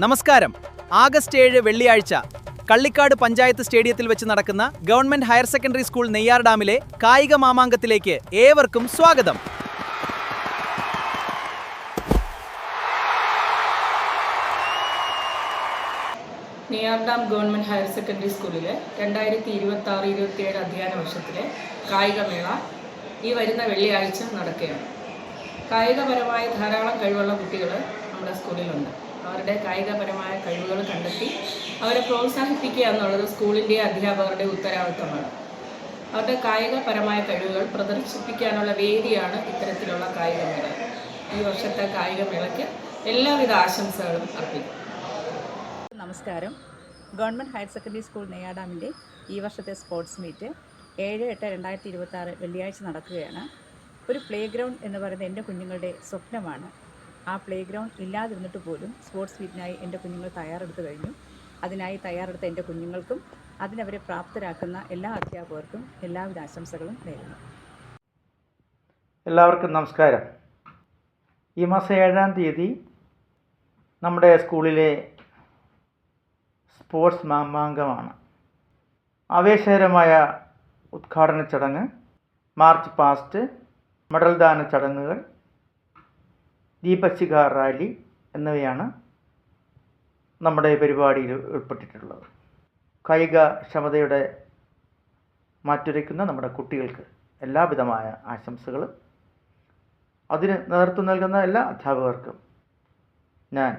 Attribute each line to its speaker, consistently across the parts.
Speaker 1: നമസ്കാരം. ആഗസ്റ്റ് 7 വെള്ളിയാഴ്ച കള്ളിക്കാട് പഞ്ചായത്ത് സ്റ്റേഡിയത്തിൽ വെച്ച് നടക്കുന്ന government higher secondary school Neyyar ഡാമിലെ കായിക മാമാങ്കത്തിലേക്ക് ഏവർക്കും സ്വാഗതം.
Speaker 2: Neyyar dam government higher secondary സ്കൂളിലെ 2026-27 അധ്യയന വർഷത്തിലെ കായികമേള ഈ വരുന്ന വെള്ളിയാഴ്ച നടക്കുകയാണ്. കായികപരമായ ധാരാളം കഴിവുള്ള കുട്ടികൾ നമ്മുടെ സ്കൂളിലുണ്ട്. അവരുടെ കായികപരമായ കഴിവുകൾ കണ്ടെത്തി അവരെ പ്രോത്സാഹിപ്പിക്കുക എന്നുള്ളത് സ്കൂളിൻ്റെ അധ്യാപകരുടെ ഉത്തരവാദിത്തമാണ്. അവരുടെ കായികപരമായ കഴിവുകൾ പ്രദർശിപ്പിക്കാനുള്ള വേദിയാണ് ഇത്തരത്തിലുള്ള കായികമേള. ഈ വർഷത്തെ കായികമേളയ്ക്ക് എല്ലാവിധ ആശംസകളും അർപ്പിക്കും.
Speaker 3: നമസ്കാരം. Government higher secondary school Neyyar ഡാമിൻ്റെ ഈ വർഷത്തെ സ്പോർട്സ് മീറ്റ് 7/8/2026 വെള്ളിയാഴ്ച നടക്കുകയാണ്. ഒരു പ്ലേ ഗ്രൗണ്ട് എന്ന് പറയുന്നത് എൻ്റെ കുഞ്ഞുങ്ങളുടെ സ്വപ്നമാണ്. ആ പ്ലേ ഗ്രൗണ്ട് ഇല്ലാതിരുന്നിട്ട് പോലും സ്പോർട്സ് മീറ്റിനായി എൻ്റെ കുഞ്ഞുങ്ങൾ തയ്യാറെടുത്ത് കഴിഞ്ഞു. അതിനായി തയ്യാറെടുത്ത എൻ്റെ കുഞ്ഞുങ്ങൾക്കും അതിനവരെ പ്രാപ്തരാക്കുന്ന എല്ലാ അധ്യാപകർക്കും എല്ലാവിധ ആശംസകളും നേരുന്നു.
Speaker 4: എല്ലാവർക്കും നമസ്കാരം. ഈ മാസം 7-ാം തീയതി നമ്മുടെ സ്കൂളിലെ സ്പോർട്സ് മാമാങ്കമാണ്. ആവേശകരമായ ഉദ്ഘാടന ചടങ്ങ്, മാർച്ച് പാസ്റ്റ്, മെഡൽ ദാന ചടങ്ങുകൾ, ദീപശിഖ റാലി എന്നിവയാണ് നമ്മുടെ പരിപാടിയിൽ ഉൾപ്പെട്ടിട്ടുള്ളത്. കായികക്ഷമതയുടെ മാറ്റുരയ്ക്കുന്ന നമ്മുടെ കുട്ടികൾക്ക് എല്ലാവിധമായ ആശംസകളും അതിന് നേതൃത്വം നൽകുന്ന എല്ലാ അധ്യാപകർക്കും ഞാൻ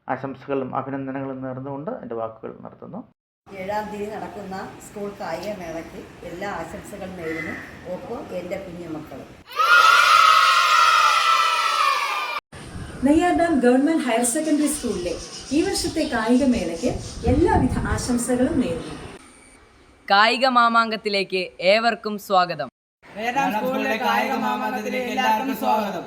Speaker 4: ആശംസകളും അഭിനന്ദനങ്ങളും നേർന്നുകൊണ്ട് എൻ്റെ വാക്കുകൾ നിർത്തുന്നു.
Speaker 5: 7-ാം തീയതി നടക്കുന്ന സ്കൂൾ കായികമേളയ്ക്ക് എല്ലാ ആശംസകളും നേരുന്നു. ഒപ്പം എൻ്റെ കുഞ്ഞുമക്കളും.
Speaker 6: Neyyar dam government higher secondary സ്കൂളിലെ ഈ വർഷത്തെ കായികമേളയ്ക്ക് എല്ലാവിധ ആശംസകളും നേരുന്നു.
Speaker 7: കായിക മാമാങ്കത്തിലേക്ക് ഏവർക്കും സ്വാഗതം.
Speaker 8: നെയ്യാർ ഡാം സ്കൂളിലെ കായിക മാമാങ്കത്തിലേക്ക് എല്ലാവർക്കും സ്വാഗതം.